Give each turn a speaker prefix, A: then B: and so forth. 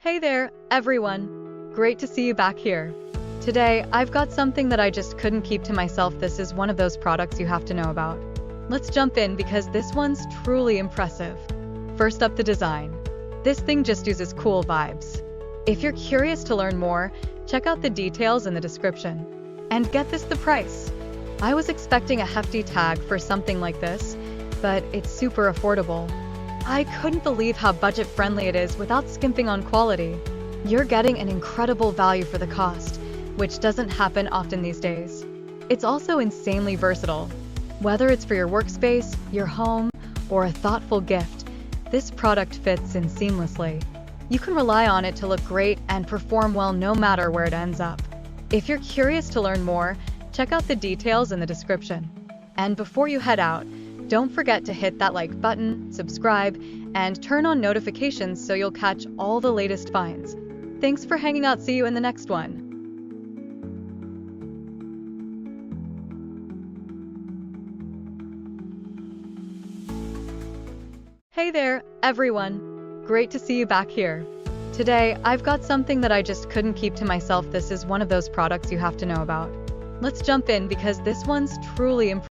A: Hey there, everyone! Great to see you back here. Today, I've got something that I just couldn't keep to myself. This is one of those products you have to know about. Let's jump in because this one's truly impressive. First up, the design. This thing just oozes cool vibes. If you're curious to learn more, check out the details in the description. And get this, the price. I was expecting a hefty tag for something like this, but it's super affordable. I couldn't believe how budget-friendly it is without skimping on quality. You're getting an incredible value for the cost, which doesn't happen often these days. It's also insanely versatile. Whether it's for your workspace, your home, or a thoughtful gift, this product fits in seamlessly. You can rely on it to look great and perform well no matter where it ends up. If you're curious to learn more, check out the details in the description. And before you head out, don't forget to hit that like button, subscribe, and turn on notifications so you'll catch all the latest finds. Thanks for hanging out. See you in the next one. Hey there, everyone! Great to see you back here. Today, I've got something that I just couldn't keep to myself. This is one of those products you have to know about. Let's jump in because this one's truly impressive.